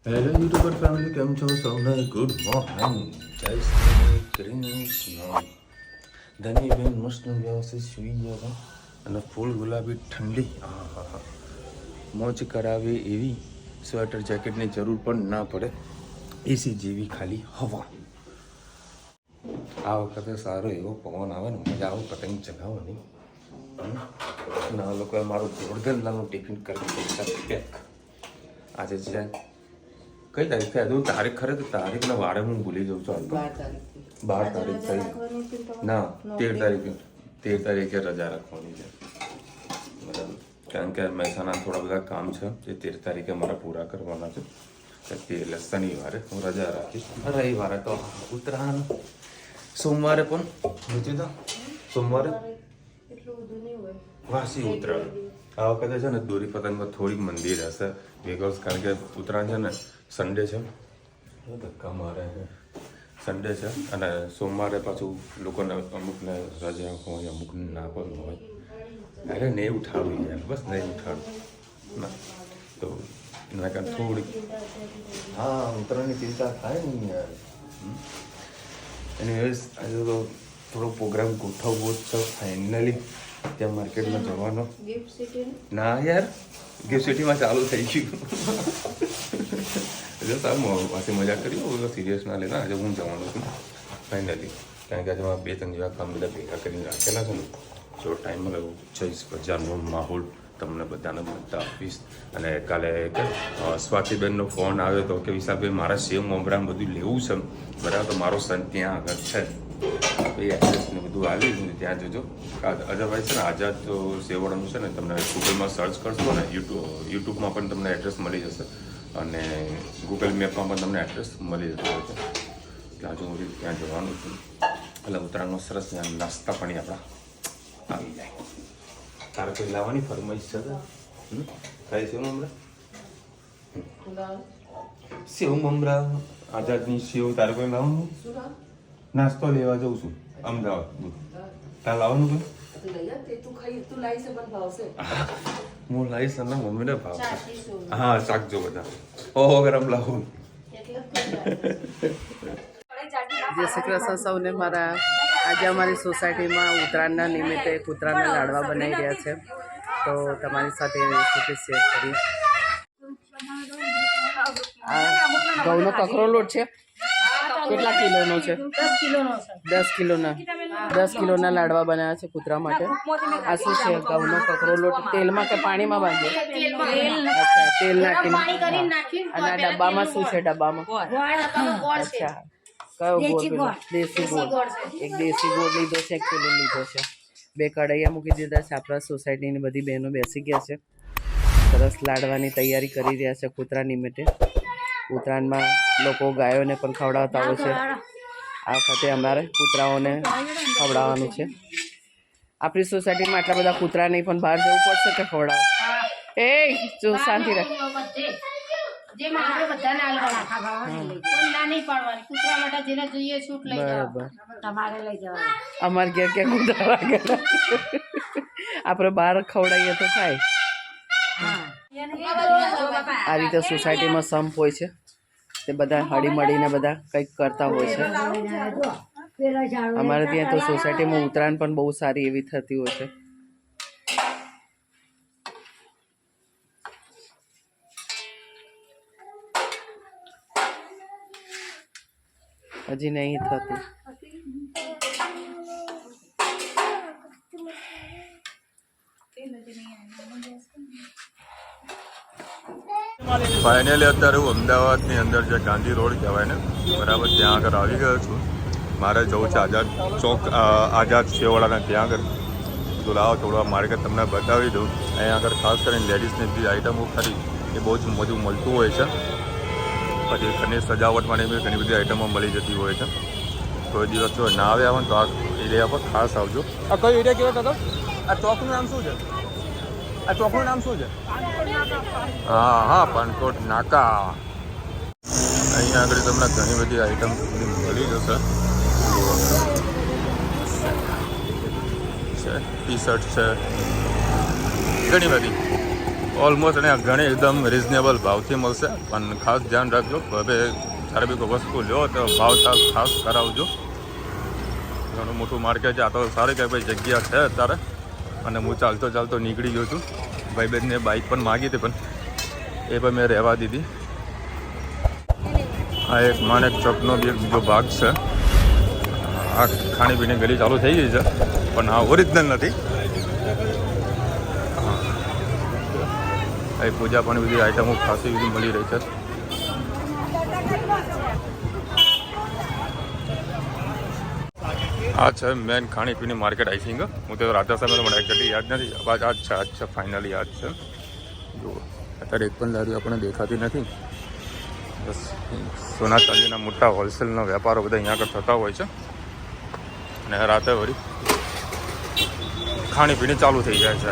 Hello YouTuber family, કેમ છો સૌને? ગુડ મોર્નિંગ, જય શ્રી કૃષ્ણ. ધનીબેન મસ્ત વ્યવસ્થિત સુઈ ગયા હતા અને ફૂલ ગુલાબી ઠંડી, હા હા હા, મોજ કરાવે એવી સ્વેટર જેકેટની જરૂર પણ ના પડે, એસી જેવી ખાલી હવા. આ વખતે સારો એવો પવન આવે ને, મજા આવે પતંગ ચગાવવાની. આ લોકોએ મારું જોરદારનું ટિફિન કરી દીધું પેક. આજે છે કઈ તારીખ થઈ? તારીખ ખરે તો તારીખના વારે હું ભૂલી જાઉં છું. 12 તારીખ થઈ ના, 13 તારીખે રજા રાખવાની છે. બરાબર, કારણ કે મહેસાણા થોડા બધા કામ છે જે 13 તારીખે મારા પૂરા કરવાના છે. એટલે શનિવારે હું રજા રાખીશ. રવિવારે તો ઉત્તરાયણ, સોમવારે પણ નથી તો સોમવારે વાસી ઉત્તરાયણ. આ વખતે છે ને દોરી પતંગમાં થોડીક મંદી રહેશે, બિકોઝ કારણ કે ઉત્તરાયણ છે ને સન્ડે છે, ધક્કા મારે છે, સન્ડે છે અને સોમવારે પાછું લોકોને અમુકને રજા હોય, અમુકને ના પણ હોય. અરે નહીં ઉઠાડવું યાર, બસ નહીં ઉઠાડવું ના, તો એના કારણે થોડીક હા ઉત્તરાયણની ચિંતા થાય ને યાર. એનીવેઝ આજે તો થોડો પ્રોગ્રામ ગોઠવવો જ છે ફાઇનલી. ત્યાં માર્કેટમાં જવાનો ના યાર, ગિફ્ટ સિટીમાં ચાલુ થઈ ગયું. એટલે સાહેબ પાસે મજા કરી, સિરિયસ ના લેના. આજે હું જવાનું છું ફાઇનલી, કારણ કે આજે મારા 2-3 જેવા કામ બધા ભેગા કરીને રાખેલા છે ને, જો ટાઈમ મળે જઈશ. બજારનો માહોલ તમને બધાને આપીશ. અને કાલે સ્વાતિબેનનો ફોન આવ્યો હતો કે વિશાલભાઈ મારા સેવ મમરામ બધું લેવું છે, બરાબર? તો મારો સન ત્યાં આગળ છે, એ એડ્રેસને બધું આવી ત્યાં જોજો. અદરવાઇઝ છે ને આઝાદ સેવવાળાનું છે ને, તમને ગૂગલમાં સર્ચ કરશો ને, યુટ્યુબમાં પણ તમને એડ્રેસ મળી જશે અને ગૂગલ મેપમાં પણ તમને એડ્રેસ મળી જતું હોય છે. એટલે હજુ હું ત્યાં જવાનું છું. એટલે ઉત્તરાયણનો સરસ ત્યાં નાસ્તા પાણી આપણા આવી જાય. તારે કોઈ લાવવાની ફરમાઈશ છે? થાય સેવ મમરા, સેવ મમરા આઝાદની સેવ તારે કોઈ લાવવાનું? નાસ્તો લેવા જઉં છું અમદાવાદ. ત્યાં લાવવાનું કોઈ? હું લાવીશ અને મમ્મીને ભાવશે. હા શાક જો બધા ઓહો ગરમ લાવું. જય શ્રી કૃષ્ણ સૌને. મારા આજે અમારી સોસાયટીમાં ઉત્તરાયણના નિમિત્તે કૂતરાના લાડવા બનાવી રહ્યા છે, તો તમારી સાથે રેસીપી શેર કરી. આ ઘઉંનો કકરો લોટ છે, કેટલા કિલોનો છે? 10 કિલોના લાડવા બનાવ્યા છે કૂતરા માટે. આ શું છે? ઘઉંનો કકરો લોટ તેલમાં કે પાણીમાં બાંધ્યો? અચ્છા, તેલ નાખીને. અને આ ડબ્બામાં શું છે? ડબ્બામાં અચ્છા, કયો ગોળ? દેશી ગોળ. એક દેશી ગોળ લીધો છે, 1 કિલો લીધો છે. 2 કઢાઈયા મૂકી દીધા છે. આપણા સોસાયટીની બધી બહેનો બેસી ગયા છે, સરસ લાડવાની તૈયારી કરી રહ્યા છે કૂતરા નિમિત્તે. ઉત્તરાયણમાં લોકો ગાયોને પણ ખવડાવતા હોય છે, આ વખતે અમારે કૂતરાઓને ખવડાવવાનું છે. આપણી સોસાયટીમાં આટલા બધા કૂતરા નહીં, પણ બહાર જવું પડશે કે ખવડાવવા. એ જો શાંતિ રાખ. બરાબર, અમારે ઘેર ક્યાં કૂતરા લાગેલા. આપણે બહાર ખવડાવીએ તો થાય. આ રીતે સોસાયટીમાં સંપ હોય છે, તે બધા હળી મળીને બધા કંઈક કરતા હોય છે. અમારે ત્યાં તો સોસાયટીમાં ઉત્તરાયણ પણ બહુ સારી એવી થતી હોય છે. હજી નહીં થતી. ફાઇનલી અત્યારે હું અમદાવાદની અંદર જે ગાંધી રોડ કહેવાય ને, બરાબર, ત્યાં આગળ આવી ગયો છું. મારે જવું છે આઝાદ ચોક, આઝાદ સેવવાળાના ત્યાં આગળ. તો લાવો થોડું માર્કેટ તમને બતાવી દઉં. અહીંયા આગળ ખાસ કરીને લેડીઝની જે આઈટમો ખરી એ બહુ જ બધું મળતું હોય છે. પછી ઘરની સજાવટ માટે બી ઘણી બધી આઈટમો મળી જતી હોય છે. કોઈ દિવસ જો ના આવ્યા હોય તો આ એરિયા પર ખાસ આવજો. આ કયો એરિયા કહેવાય કાકા? આ ચોકનું નામ શું છે? આ ચોકનું નામ શું છે? હા હા, પાનકોટ નાકા. અહીંયા આગળ તમને ઘણી બધી આઈટમ મળી જશે. ટી શર્ટ છે ઘણી બધી. ઓલમોસ્ટ અને ઘણી એકદમ રિઝનેબલ ભાવથી મળશે, પણ ખાસ ધ્યાન રાખજો હવે જ્યારે બી કોઈ વસ્તુ લો તો ભાવ ખાસ કરાવજો. ઘણું મોટું માર્કેટ છે આ તો. સારી કે ભાઈ જગ્યા છે અત્યારે, અને હું ચાલતો ચાલતો નીકળી ગયો છું. ભાઈ બહેનને બાઇક પણ માગી હતી, પણ એ પણ મેં રહેવા દીધી. આ એક માનેક ચોકનો બી એક બીજો ભાગ છે. આ ખાણીપીણી ગલી ચાલુ થઈ ગઈ છે, પણ આ ઓરિજિનલ નથી. એ પૂજા પણ બધી આઈટમો ખાસી બધી મળી રહી છે. આ છે મેન ખાણીપીણી માર્કેટ. આઈ થિંક હું તો રાતે સમય મને એક્ઝેક્ટલી યાદ નથી. આ છે ફાઇનલી યાદ છે. જો અત્યારે એક પણ લારી આપણને દેખાતી નથી. બસ સોના ચાંદીના મોટા હોલસેલના વેપારો બધા અહીંયા આગળ થતા હોય છે, અને રાતે વળી ખાણીપીણી ચાલુ થઈ જાય છે.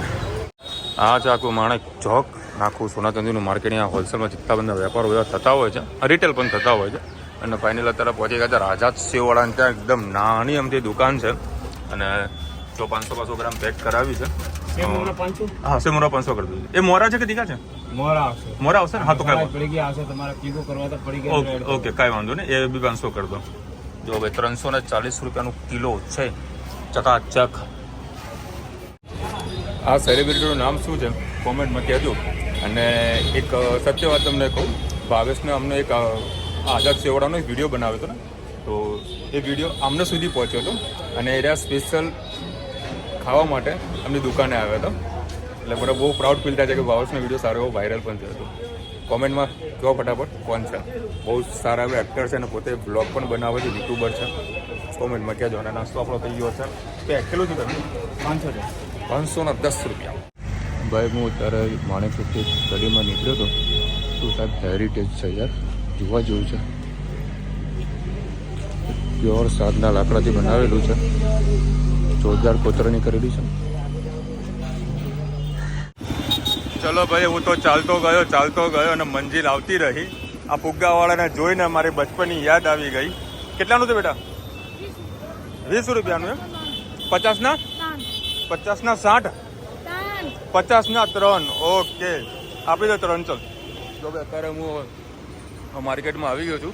આ છે આખું માણેક ચોક, આખું સોના ચાંદીનું માર્કેટ. અહીંયા હોલસેલમાં જેટલા બધા વેપારો બધા થતા હોય છે, રિટેલ પણ થતા હોય છે. અને ફાઇનલ અત્યારે પહોંચી ગયા છે રાજા સેવવાળાને. ત્યાં એકદમ નાની અમથી દુકાન છે, અને જો 500 ગ્રામ પેક કરાવી છે. હા, સેમોરા 500 કરી દીધું. એ મોરા છે કે દીકા છે? મોરા આવશે ને? હા તો ઓકે, કાંઈ વાંધો નહીં. એ બી 500 કરી દો. જો ભાઈ 340 રૂપિયાનું કિલો છે, ચકાચક. આ સેલિબ્રિટીનું નામ શું છે કોમેન્ટમાં કહેજો. અને એક સત્ય વાત તમને કહું, ભાવેશને અમને એક આઝાદ સેવાળાનો એક વિડીયો બનાવ્યો હતો ને, તો એ વિડીયો આમને સુધી પહોંચ્યો હતો, અને એ સ્પેશિયલ ખાવા માટે અમની દુકાને આવ્યા હતા. એટલે મને બહુ પ્રાઉડ ફીલ થાય છે કે ભાવેશનો વિડીયો સારો એવો વાયરલ પણ થયો હતો. કોમેન્ટમાં કહો ફટાફટ કોણ છે. બહુ સારા એવા એક્ટર છે, અને પોતે બ્લોગ પણ બનાવે છે, યુટ્યુબર છે. કોમેન્ટમાં કહેજો. અને નાસ્તો આપણો થઈ ગયો છે. તે કેટલું છે તમે? 510 રૂપિયા. ભાઈ હું અત્યારે માણેક ચોકથી ગલીમાં નીકળ્યો હતો. શું સાહેબ હેરિટેજ છે યાર, જોવા જેવું છે. પ્યોર સાદના લાકડાથી બનાવેલું છે, જોરદાર કોતરણી કરેલી છે. ચલો ભાઈ, હું તો ચાલતો ગયો અને મંજિલ આવતી રહી. આ ફુગ્ગાવાળાને જોઈને મારી બચપનની યાદ આવી ગઈ. કેટલાનું છે બેટા? 20 રૂપિયાનું એમ? 50ના 60? 50ના 3. ઓકે, આપી દો 3. ચલ. જો ભાઈ અત્યારે હું માર્કેટમાં આવી ગયો છું.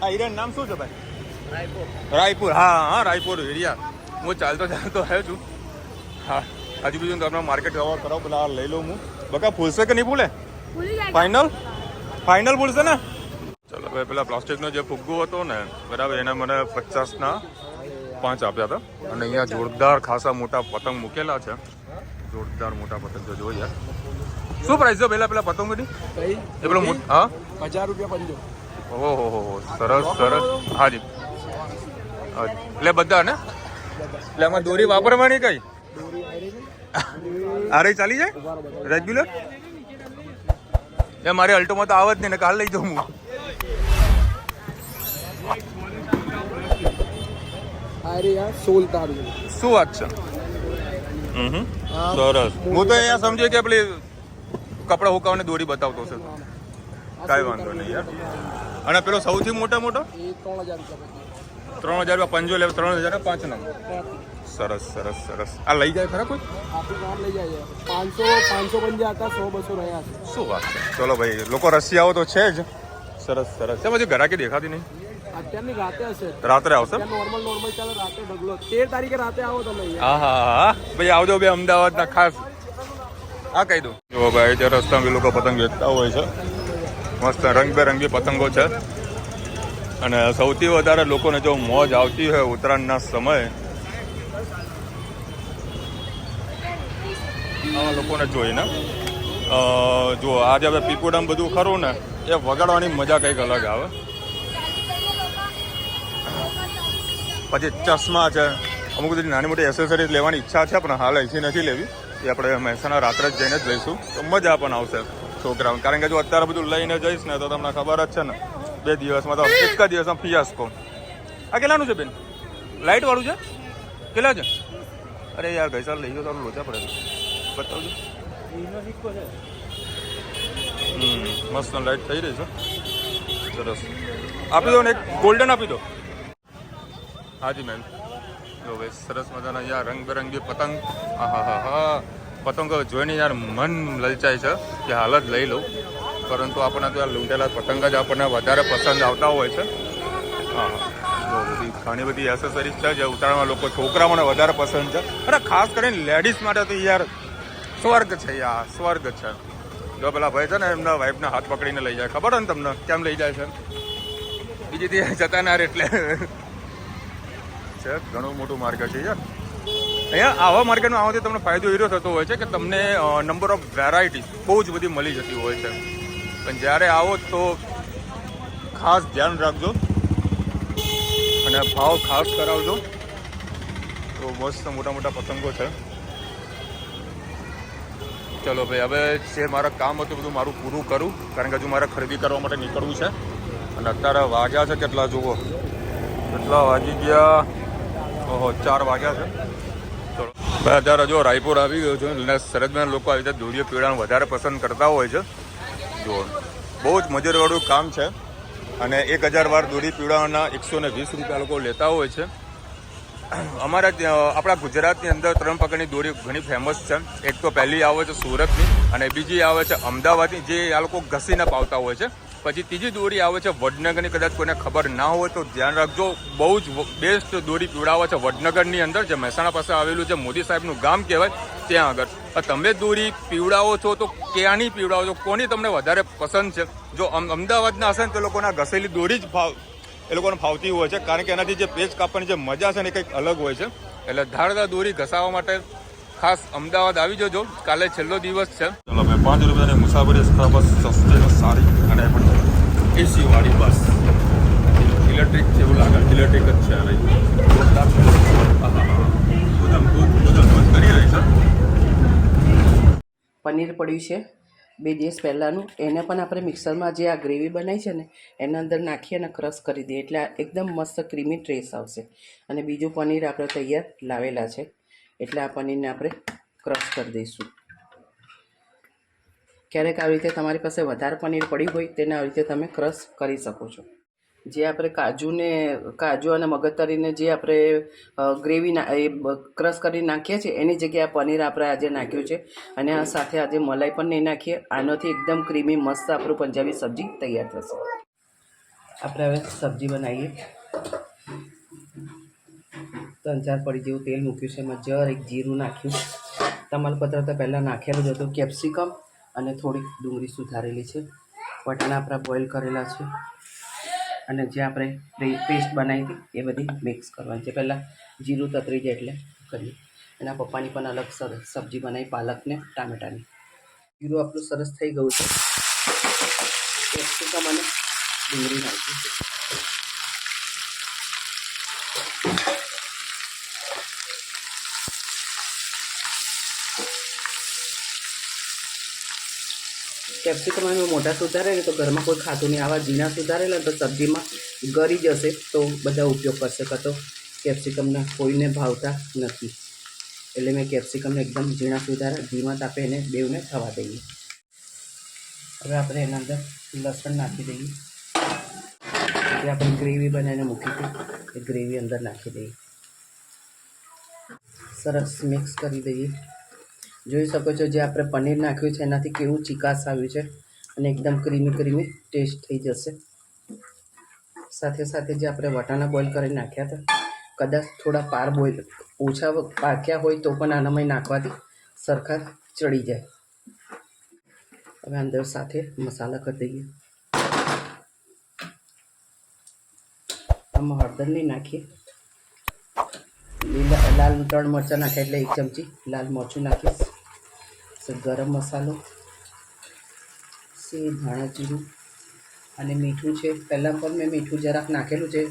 આ એરિયાનું નામ શું છે ભાઈ? રાયપુર. હા, રાયપુર એરિયા. હું ચાલતો આવ્યો છું. હા, હજુ બીજું તમને માર્કેટ કવર કરાવો. પેલા લઈ લઉં હું. બકા ફૂલશે કે નહીં ફૂલે? ફાઇનલ ફૂલશે ને? ચલો ભાઈ, પેલા પ્લાસ્ટિકનો જે ફુગ્ગો હતો ને, બરાબર, એને મને 50ના 5 આપ્યા હતા. અને અહીંયા જોરદાર ખાસા મોટા પતંગ મૂકેલા છે. જોરદાર મોટા પતંગ તો જોઈએ. શું પ્રાઇસ છે પેલા પતંગોની? એ પેલો હા, 50 રૂપિયા પંજો. ઓહો, સરસ. હાજી, એટલે બધા ને? એટલે આમાં દોરી વાપરવાની કઈ? અરે ચાલી જાય રેગ્યુલર? એ મારી અલ્ટોમાં તો આવત નહીં ને, કાલ લઈ જાઉં હું. શું વાત છે? સરસ. હું તો અહીંયા સમજ્યો કે પેલી કપડા હુકાવને દોરી બતાવતો છે. કાંઈ વાંધો નહીં યાર. અને પેલો સૌથી મોટો 3000 રૂપિયા પંજો લે. 3005 ના. સરસ. આ લઈ જાય ખરા કોઈ? લઈ જાય 550 હતા, 100-200 રહ્યા છે. શું વાત છે? ચલો ભાઈ, લોકો રશિયાઓ તો છે જ. સરસ. એમ હજી ઘરાકી દેખાતી નહીં. અત્યારની રાતે હશે. રાત્રે આવશે? નોર્મલ ચાલે. રાતે ઢગલો 13 તારીખે રાતે આવો તમે. હા ભાઈ, આવજો ભાઈ અમદાવાદના ખાસ. હા, કહી દઉં. જો ભાઈ, ત્યાં રસ્તામાં લોકો પતંગ વેચતા હોય છે. મસ્ત રંગબેરંગી પતંગો છે. અને સૌથી વધારે લોકોને જો મોજ આવતી હોય ઉત્તરાયણના સમયે, આવા લોકોને જોઈને જો આજે હવે પીપુડામ બધું ખરું ને, એ વગાડવાની મજા કંઈક અલગ આવે. પછી ચશ્મા છે, અમુક બધી નાની મોટી એસેસરીઝ લેવાની ઈચ્છા છે, પણ હાલ અહીંથી નથી લેવી. એ આપણે મહેસાણા રાત્રે જ જઈને જ લઈશું, તો મજા પણ આવશે છોકરાઓ. કારણ કે જો અત્યારે બધું લઈને જઈશ ને તો તમને ખબર જ છે ને, 2 દિવસમાં તો એક જ દિવસમાં ફિયાસ્કો. આ કેટલાનું છે બેન? લાઇટ વાળું છે? કેટલા છે? અરે યાર, ગઈ સાલ લઈ ગયો તો લોચા પડે. બતાવજો. મસ્ત લાઇટ થઈ રહી છે. સરસ. આપી દો ને, એક ગોલ્ડન આપી દો. હાજી મેમ. જો ભાઈ, સરસ મજાના અહીંયા રંગબેરંગી પતંગ. હા. પતંગો જોઈને યાર મન લલચાય છે કે હાલ જ લઈ લઉં, પરંતુ આપણને તો લૂંટેલા પતંગ જ આપણને વધારે પસંદ આવતા હોય છે. હા તો બધી ઘણી બધી એસેસરીઝ છે જે ઉત્તરાયણમાં લોકો છોકરાઓને વધારે પસંદ છે. અરે ખાસ કરીને લેડીઝ માટે તો યાર સ્વર્ગ છે યાર, સ્વર્ગ છે. જો પેલા ભાઈ છે ને એમના વાઈફના હાથ પકડીને લઈ જાય, ખબર હોય ને તમને કેમ લઈ જાય છે? બીજી ત્યાં જતા ના રે એટલે છે. ઘણું મોટું માર્કેટ છે યાર. અહીંયા આવા માર્કેટમાં આવવાથી તમને ફાયદો એવો થતો હોય છે કે તમને નંબર ઓફ વેરાયટી બહુ જ બધી મળી જતી હોય છે. પણ જ્યારે આવો તો ખાસ ધ્યાન રાખજો અને ભાવ ખાસ કરાવજો. તો મસ્ત મોટા મોટા પતંગો છે. ચલો ભાઈ, હવે જે મારા કામ હતું બધું મારું પૂરું કરું, કારણ કે હજુ મારે ખરીદી કરવા માટે નીકળવું છે. અને અત્યારે વાગ્યા છે કેટલા જુઓ, કેટલા વાગી ગયા? ઓહો 4 વાગ્યા છે. ચલો ભાઈ, અત્યારે જો રાયપુર આવી ગયો છું અને સરહદના લોકો આવી રીતે દોરીઓ પીવડાવવાનું વધારે પસંદ કરતા હોય છે. જો બહુ જ મજૂરવાળું કામ છે અને 1000 વાર દોરી પીવડાવવાના 120 રૂપિયા લોકો લેતા હોય છે. અમારા આપણા ગુજરાતની અંદર 3 પ્રકારની દોરી ઘણી ફેમસ છે. એક તો પહેલી આવે છે સુરતની, અને બીજી આવે છે અમદાવાદની, જે આ લોકો ઘસીને પાવતા હોય છે. પછી ત્રીજી દોરી આવે છે વડનગરની. કદાચ કોઈને ખબર ના હોય તો ધ્યાન રાખજો, બહુ જ બેસ્ટ દોરી પીવડાવે છે વડનગરની અંદર, જે મહેસાણા પાસે આવેલું છે, મોદી સાહેબનું ગામ કહેવાય ત્યાં આગળ. તમે દોરી પીવડાવો છો તો ક્યાંની પીવડાવો છો, કોની તમને વધારે પસંદ છે? જો અમદાવાદના હશે ને તો લોકોના ઘસેલી દોરી જ એ લોકોને ફાવતી હોય છે, કારણ કે એનાથી જે પેચ કાપવાની જે મજા છે ને એ કંઈક અલગ હોય છે. એટલે ધારદાર દોરી ઘસાવવા માટે ખાસ અમદાવાદ આવી જજો, કાલે છેલ્લો દિવસ છે. ચલો ભાઈ, 5 રૂપિયાની મુસાફરી એક્સ્ટ્રા બસ સસ્તી ને સારી, અને પણ એસી વાળી બસ, ઇલેક્ટ્રિક છે એવું લાગે, ઇલેક્ટ્રિક જ છે. જોરદાર કરી રહી છે. પનીર પડ્યું છે 2 દિવસ પહેલાંનું, એને પણ આપણે મિક્સરમાં જે આ ગ્રેવી બનાવી છે ને એના અંદર નાખી અને ક્રશ કરી દઈએ એટલે એકદમ મસ્ત ક્રીમી ટેસ્ટ આવશે. અને બીજું પનીર આપણે તૈયાર લાવેલા છે એટલે આ પનીરને આપણે ક્રશ કરી દઈશું. ક્યારેક આવી રીતે તમારી પાસે વધારે પનીર પડ્યું હોય તેને આવી રીતે તમે ક્રશ કરી શકો છો. જે આપણે કાજુ અને મગજતરીને જે આપણે ગ્રેવી ક્રશ કરી નાખીએ છીએ એની જગ્યાએ પનીર આપણે આજે નાખ્યું છે. અને આ સાથે આજે મલાઈ પણ નહીં નાખીએ. આનાથી એકદમ ક્રીમી મસ્ત આપણું પંજાબી સબ્જી તૈયાર થશે. આપણે હવે સબ્જી બનાવીએ. 3-4 પડી જેવું તેલ મૂક્યું છે, એમાં એક જીરું નાખ્યું. તમાલપત્ર તો પહેલાં નાખેલું જ હતું. કેપ્સિકમ અને થોડીક ડુંગળી સુધારેલી છે. વટાણા આપણા બોઇલ કરેલા છે. અને જે આપણે પેસ્ટ બનાવી હતી એ બધી મિક્સ કરવાની છે. પહેલાં જીરું તતરી જાય એટલે કરીએ. એના પપ્પાની પણ અલગ સબ્જી બનાવી, પાલકને ટામેટાની. જીરું આપણું સરસ થઈ ગયું છે. કેપ્સિકમ અને ડુંગળી નાખી. કેપ્સિકમ એમાં મોટા સુધારે ને તો ઘરમાં કોઈ ખાતું નહીં. આવા ઝીણા સુધારેલા તો સબ્જીમાં ગળી જશે તો બધા ઉપયોગ કરશે. કાં તો કેપ્સિકમને કોઈને ભાવતા નથી એટલે મેં કેપ્સિકમને એકદમ ઝીણા સુધારા, ધીમા તાપે એને બેવને થવા દઈએ. હવે આપણે એના અંદર લસણ નાખી દઈએ. જે આપણે ગ્રેવી બનાવીને મૂકી હતી એ ગ્રેવી અંદર નાખી દઈએ. સરસ મિક્સ કરી દઈએ. જોઈ શકો છો જે આપણે પનીર નાખ્યું છે એનાથી કેવું ચીકાશ આવ્યું છે અને એકદમ ક્રીમી ટેસ્ટ થઈ જશે. સાથે સાથે જે આપણે વટાણા બોઇલ કરીને નાખ્યા હતા, કદાચ થોડા પાર બોઇલ ઓછા પાક્યા હોય તો પણ આનામાં નાખવાથી સરખા ચડી જાય. હવે અંદર સાથે મસાલા કરી દઈએ. આમાં હળદર નહીં નાખીએ. લાલ 3 મરચાં નાખ્યા એટલે 1 ચમચી લાલ મરચું નાખીશ. ગરમ મસાલો, સેજ ધાણા જીરું અને મીઠું છે. પહેલાં પણ મેં મીઠું જરાક નાખેલું છે.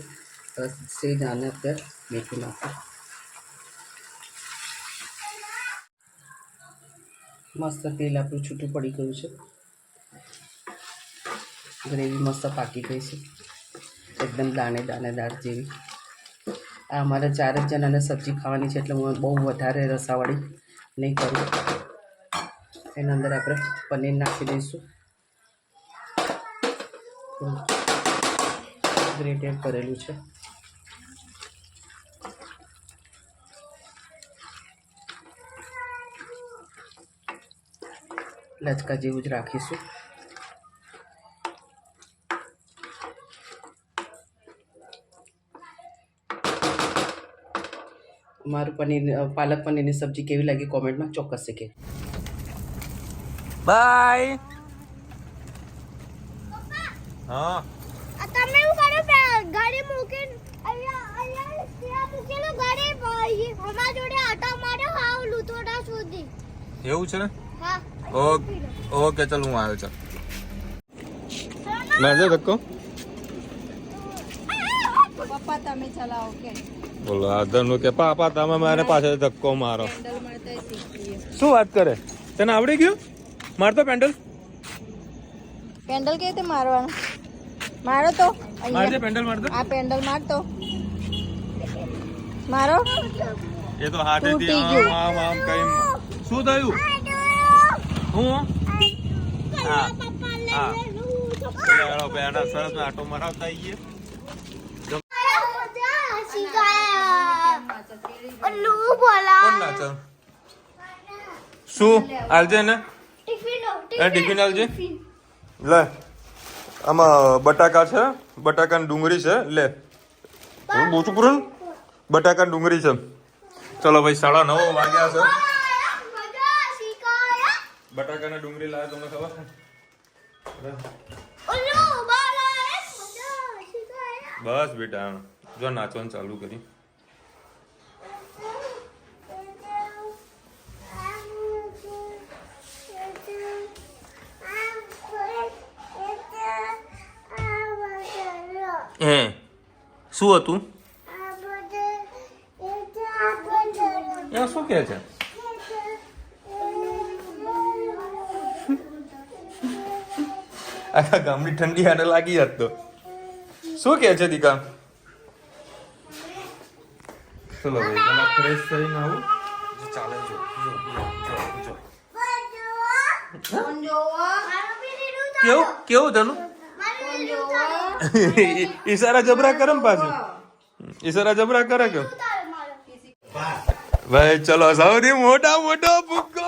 સેજ આને અત્યારે મીઠું નાખું. મસ્ત તેલ આપણું છૂટું પડી ગયું છે. ગ્રેવી મસ્ત પાકી ગઈ છે, એકદમ દાણેદાર જેવી. આ અમારે 4 જ જણાને સબ્જી ખાવાની છે એટલે હું બહુ વધારે રસાવાળી નહીં કરું. એના અંદર આપણે પનીર નાખી દઈશું. ગ્રેટેડ કરેલું છે. લચકા જેવું જ રાખીશું. મારું પાલક પનીરની સબ્જી કેવી લાગી કોમેન્ટમાં ચોક્કસ કે. બાય. હા તમે એવું કરો ગાડી મૂકીને અહીંયા ત્યાં મૂકેલો ગાડી અમારા જોડે આટા માર્યો હાવ લુતોડા સુધી. એવું છે ને? હા. ઓકે ચાલ હું આવ્યો ચાલ. મારજો ધક્કો. પપ્પા તમે ચલાવો કે બોલો આધરનું કે પાપા તમે મારે પાછળ ધક્કો મારો. પેન્ડલ મળતા શીખીએ. શું વાત કરે? તને આવડી ગયું? મારતો પેન્ડલ. પેન્ડલ કેવી રીતે મારવાનું? મારો તો મારજે પેન્ડલ મારતો. આ પેન્ડલ મારતો મારો એ તો હાથેથી આમ આમ કઈ શું થયું? હું હા હા પેલો બેડા સરસ ને આટો મરાવતા આવીએ. કોણ નાચે? શું આલજે ને ટિફિન આલજે. લે આમાં બટાકા છે, બટાકાની ડુંગળી છે. લે બોચું પૂરું બટાકાની ડુંગળી છે. ચલો ભાઈ 9:30 વાગ્યા છે. બટાકાની ડુંગળી લાવે તમને ખબર છે? બસ બેટા જો નાચવાનું ચાલુ કરી. હે શું હતું? શું કે છે? આખા ગામની ઠંડી હારે લાગી જાત તો શું કે છે દીકા? ચલો ભાઈ તમે ફ્રેશ થઈને આવું ચાલે. કેવું કેવું તનું ઈશારા જબરા કરે ને પાછું ઈશારા જબરા કરે કે ભાઈ ચલો સૌથી મોટો ભૂક્કો.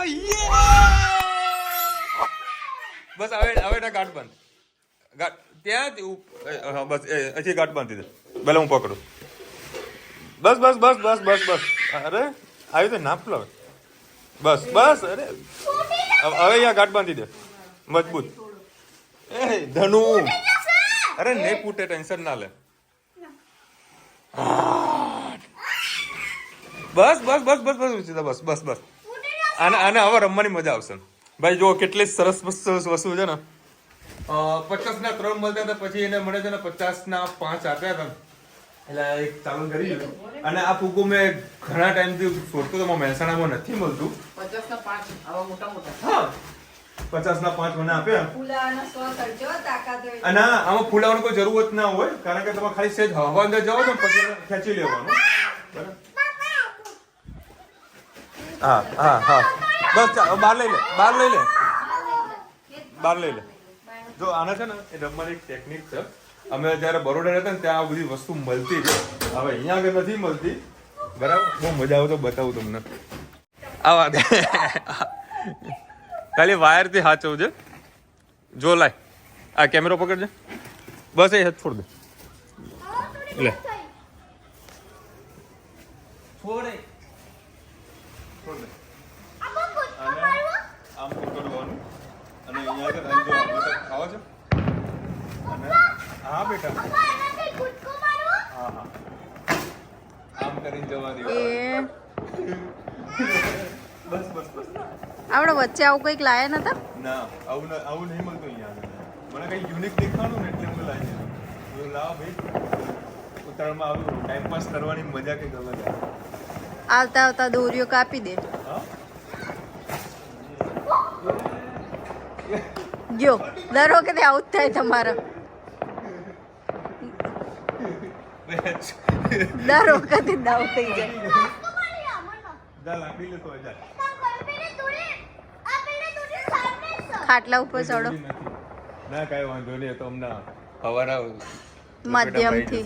બસ હવે ગાંઠ બંધ ત્યાં બસ હજી ગાંઠ બાંધી દે. ભલે હું પકડું. બસ બસ બસ બસ બસ બસ. અરે આવી તો નાપ લો. બસ બસ. અરે હવે અહીંયા ગાંઠ બાંધી દે મજબૂત. એ ધનુ અરે નહીં ફૂટે ટેન્શન ના લે. બસ બસ બસ બસ બસ બસ બસ બસ. આને હવે રમવાની મજા આવશે ભાઈ. જો કેટલી સરસ મસ્ત વસ્તુ છે ને. 50 ના 3 મળતા હતા પછી એને મળે છે ને 50 ના 5 આપ્યા હતા. એટલે એક ચાલુ કરી દીધું. અને આ ફૂગો મેં ઘણા ટાઈમથી શોધતો તો મહેસાણામાં નથી મળતું. 50 ના 5 આવા મોટા મોટા. હા 50 ના 5 મને આપ્યા. અને આમાં ફૂલાવાની કોઈ જરૂરત ના હોય કારણ કે તમે ખાલી સેજ હવા અંદર જાઓ તો પછી ખેંચી લેવાનું. હા હા હા બસ બહાર લઈ લે બહાર લઈ લે. જો આના છે ને એ રમવાની એક ટેકનિક છે. અમે જયારે બરોડા રહેતા ને ત્યાં આ બધી વસ્તુ મળતી છે. હવે અહીંયા આગળ નથી મળતી. બરાબર બહુ મજા આવે તો બતાવું તમને. આ વાત ખાલી વાયરથી હાચવું છે. જો લાય આ કેમેરો પકડજે. બસ એ હાથ છોડ દે. લે છોડ દે. આમ પકડવાનું અને અહીંયા આગળ ખાવા છે. હા બેટા હા હા આમ કરીને જવા દે. બસ બસ બસ. આપણે વચ્ચે આવું કંઈક લાયા નતા? ના આવું નહીં મળતું અહીંયા. મને કંઈ યુનિક દેખાણું ને એટલે હું લાવી દીધું. લાવો ભાઈ ઉત્તરાયણમાં આવું ટાઈમ પાસ કરવાની મજા કંઈક અલગ આવે. આવતા આવતા દોરીઓ કાપી દે. જો દર વખતે આવું જ થાય તમારે. દર વખતે દાવ થઈ જાય. ખાટલા ઉપર ચડો ના કાંઈ વાંધો નહીં. તો અમને સવારે માધ્યમથી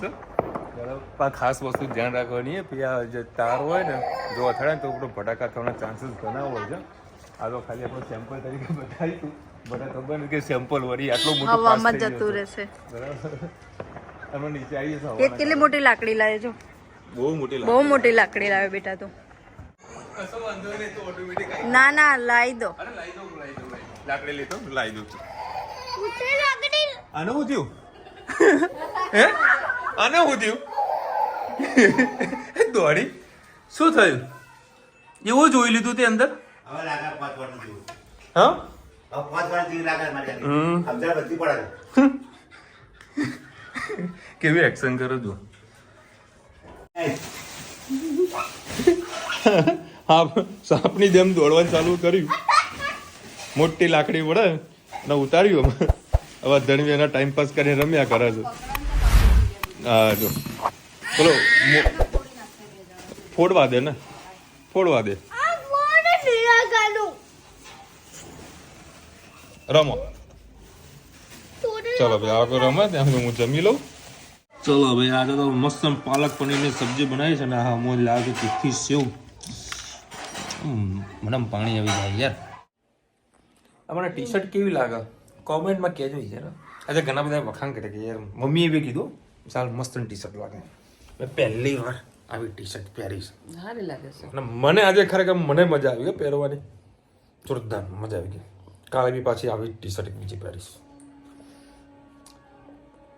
પણ ખાસ વસ્તુ ધ્યાન રાખવાની છે. જે તાર હોય ને જો અથડાય ને તો ફટાકા થવાના ચાન્સીસ ઘણા હોય છે. આ તો ખાલી આપણો સેમ્પલ તરીકે બતાવ્યું. મને ખબર નથી કે સેમ્પલ વળી આટલો મોટો પાસ હવામાં થઈ જતું ગયો રહેશે. બરાબર. આમાં નીચે આવી જશે એક કેટલી મોટી લાકડી લાવે છો? બહુ મોટી બહુ મોટી લાકડી લાવે બેટા તો. કશો વાંધો નહીં તો ઓટોમેટિક ના ના લાવી દો. અરે લાવી દઉં લાકડી લેતો લાવી દઉં છું. ઉઠે લાકડી આને શું થયું? હે આને શું થયું? દોડી શું થયું? એવું જોઈ લીધું તે અંદર? હવે લાગે 5 વર્ષનું જેવું. હા હવે 5 વર્ષ જેવી લાગે મારી આગળ. હમ. સમજણ બધી પડે. કેવી એક્શન કરો છો? હા સાપની જેમ દોડવાનું ચાલુ કર્યું. મોટી લાકડી વડે ને ઉતાર્યું. હવે ધણવી એના ટાઈમ પાસ કરીને રમ્યા કરે છે. હા જો બોલો ફોડવા દે ને ફોડવા દે. આ બોને નીરા ગાલું રમો તોડે ચલો ભાઈ આગળ રમે ત્યાં સુધી હું જમી લઉં. ચલો ભાઈ આજે તો મસ્ત પાલક પનીરની સબ્જી બનાવી છે ને હા મોજ લાગે તીખી સેવ. મને પાણી આવી જાય યાર. અમારા ટી શર્ટ કેવી લાગે કોમેન્ટમાં કહેજો યાર. આજે ઘણા બધા વખાણ કરે કે યાર મમ્મીએ બી કીધું ચાલ મસ્ત ટી શર્ટ લાગે. મેં પહેલી વાર આવી ટી શર્ટ પહેરી છે સારી લાગે છે. અને મને આજે ખરેખર મને મજા આવી ગઈ પહેરવાની. જોરદાર મજા આવી ગઈ. કાલે બી પાછી આવી ટી શર્ટ બીજી પહેરીશ.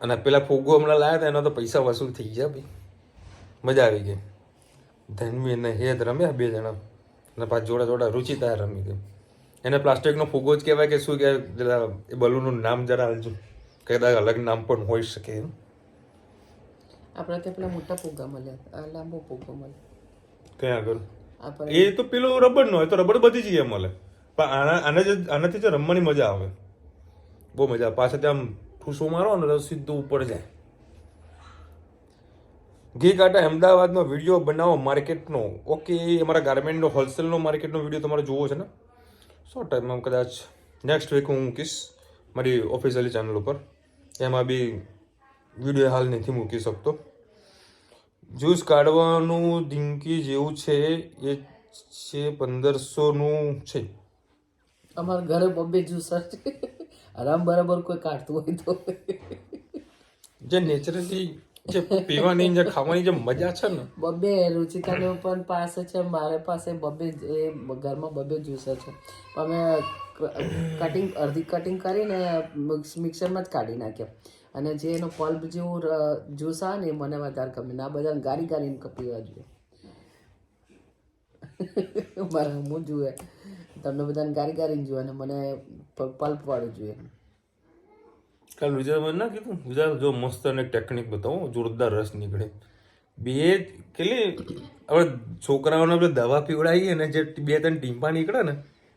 અને પેલા ફોગો હમણાં લાવ્યા હતા એના તો પૈસા વસૂલ થઈ ગયા ભાઈ. મજા આવી ગઈ. ધનવી અને હેત રમ્યા 2 જણા અને પાછા જોડા જોડા રુચિતા રમી ગઈ. એને પ્લાસ્ટિકનો ફુગ્ગો જ કહેવાય કે શું કે એ બલૂનનું નામ જરા હાલજો કદાચ અલગ નામ પણ હોઈ શકે એમ. આપણે ત્યાં પેલા મોટા ફુગ્ગા મળ્યા, આ લાંબો ફુગ્ગો મળે. ક્યાં આગળ? આપણે એ તો પેલો રબરનો હોય તો રબર બધી જગ્યાએ મળે. પણ આનાથી જે રમવાની મજા આવે બહુ મજા આવે. પાછળ આમ ઠૂસો મારો ને તો સીધું ઉપર જાય. ઘી કાંટા અમદાવાદનો વિડીયો બનાવો માર્કેટનો. ઓકે અમારા ગાર્મેન્ટનો હોલસેલનો માર્કેટનો વિડીયો તમારે જોવો છે ને? શોર્ટ ટાઈમમાં કદાચ નેક્સ્ટ વીક હું મૂકીશ મારી ઓફિશિયલી ચેનલ ઉપર. એમાં બી વિડીયો હાલ નથી મૂકી શકતો. જ્યુસ કાઢવાનું ડિંકી જેવું છે એ છે 1500નું છે. અમારા ઘરે બબ્બે જ્યુસર છે. આરામ બરાબર કોઈ કાઢતું હોય તો જે નેચરલી જે પીવાની જે ખાવાની જે મજા છે ને બબ્બે રુચિકાને પણ પાસે છે, મારે પાસે બબ્બે એ ઘરમાં બબ્બે જ્યુસર છે. અમે અડધી કટિંગ કરીને મિક્સરમાં જ કાઢી નાખ્યા. અને જે એનો પલ્પ જેવું જ્યુસ આવે ને એ મને વધારે ગમે. ના બધાને ગારી ગારીને પીવા જોઈએ. મારે હું જોઈએ તમને બધાને ગારી ગારીને જોઈએ અને મને પલ્પ વાળું જોઈએ. કાલ વિજયભાઈ ના કીધું વિજય જો મસ્ત અને ટેકનિક બતાવો જોરદાર રસ નીકળે. બે કેટલી હવે છોકરાઓને આપણે દવા પીવડાવીએ ને જે 2-3 ટીમ્પા નીકળે ને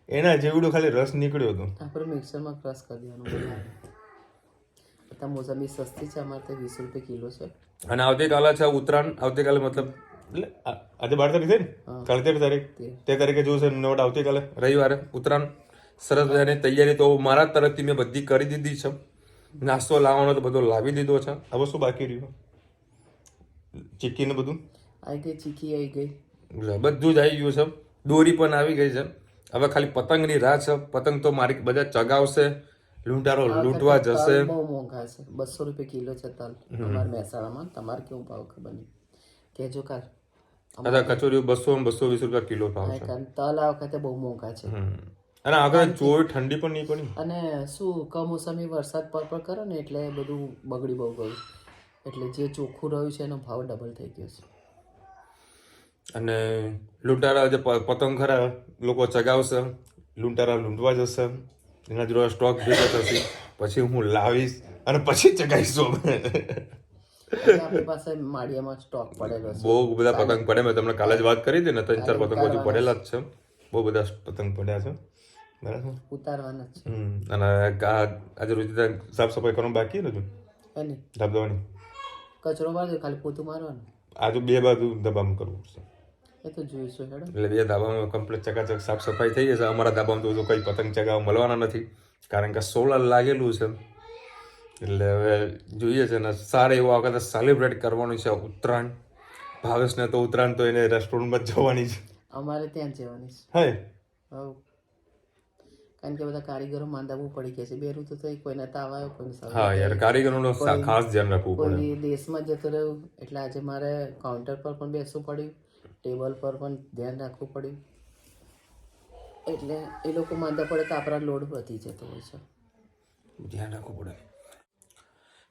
એના જેવડો ખાલી રસ નીકળ્યો હતો. આપણે મિક્સરમાં ક્રશ કરી દેવાનું. બધા મોસંબી સસ્તી છે, અમારે ત્યાં 20 રૂપિયા કિલો છે. અને આવતીકાલે છે ઉત્તરાયણ. આવતીકાલે મતલબ એટલે આજે 12 તારીખ છે ને કાલે 13 તારીખ 13 તારીખે જોશે નોટ. આવતીકાલે રવિવારે ઉત્તરાયણ સરસ મજાની તૈયારી તો મારા તરફથી મેં બધી કરી દીધી છે. નાસ્તો લાવવાનો તો બધો લાવી દીધો છે. હવે શું બાકી રહ્યું? ચીક્કી ને બધું આવી ગઈ, ચીકી આવી ગઈ, બધું જ આવી ગયું છે. દોરી પણ આવી ગઈ છે. હવે ખાલી પતંગની રાહ છે. પતંગ તો મારી બધા ચગાવશે, લૂંટારો લૂંટવા જશે. બહુ મોંઘા છે. 200 રૂપિયા કિલો છે તલ અમારા મહેસાણામાં. તમારે કેવું ભાવ ખબર નહીં, કહેજો કાલ. બધા કચોરીઓ 200 ને 220 રૂપિયા કિલો ભાવ છે. તલ આ વખતે બહુ મોંઘા છે. અને આગળ જોઈ ઠંડી પણ નહીં પડી. અને શું કમોસમી વરસાદ પર કરો ને એટલે બધું બગડી બહુ ગયું. એટલે જે ચોખ્ખું રહ્યું છે એનો ભાવ ડબલ થઈ ગયો છે. અને લૂંટારા જે પતંગ ખરા લોકો ચગાવશે, લૂંટારા લૂંટવા જશે. એના જોડે સ્ટોક ભેગો થશે, પછી હું લાવીશ અને પછી ચગાવીશું. આપણી પાસે માળિયામાં સ્ટોક પડેલો છે. બહુ બધા પતંગ પડે. મેં તમને કાલે જ વાત કરી હતી ને 3-4 પતંગો હજુ પડેલા જ છે. બહુ બધા પતંગ પડ્યા છે. બરાબર. ઉતારવાના જ છે. અને આજે રોજ સાફ સફાઈ કરવાનું બાકી ને હજુ એની ધબધબાની. કચરો વાળો ખાલી પોતું મારવાનું. આજુ 2 બાજુ દબામાં કરવું પડશે. એ તો જોઈશું હેડો. એટલે 2 ધાબામાં કમ્પ્લીટ ચકાચક સાફ સફાઈ થઈ જશે. અમારા ધાબામાં તો કંઈ પતંગ ચગાવવા મળવાના નથી કારણ કે સોલર લાગેલું છે. એટલે હવે જોઈએ છે ને સારા એવો વખતે સેલિબ્રેટ કરવાનું છે ઉત્તરાયણ. ભાવેશને તો ઉત્તરાયણ તો એને રેસ્ટોરન્ટમાં જ જવાની છે. અમારે ત્યાં જ જવાની છે. હે હવ કારણ કે બધા કારીગરો માંદા બહુ પડી ગયા છે. બે ઋતુ તો કોઈને તાવ આવ્યો, કોઈને શરદી હા યાર, કારીગરોનો ખાસ ધ્યાન રાખવું પડે. કોઈ દેશમાં જતું રહ્યું, એટલે આજે મારે કાઉન્ટર પર પણ બેસવું પડ્યું, ટેબલ પર પણ ધ્યાન રાખવું પડ્યું. એટલે એ લોકો માંદા પડે તો આપણા લોડ વધી જતો હોય છે. ધ્યાન રાખવું પડે.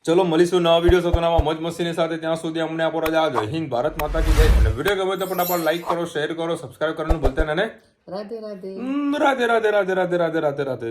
ચલો મળીશું નવા વિડીયો સાથે નવા મોજ મસ્તીની સાથે. ત્યાં સુધી અમને આપો રજા. જય હિન્દ, ભારત માતા કી જય. અને વિડીયો ગમે તો ફટાફટ લાઈક કરો, શેર કરો, સબસ્ક્રાઇબ કરવાનું ભૂલતા નહીં. રાધે રાધે. રાધે રાધે રાધે રાધે રાધે રાધે રાધે.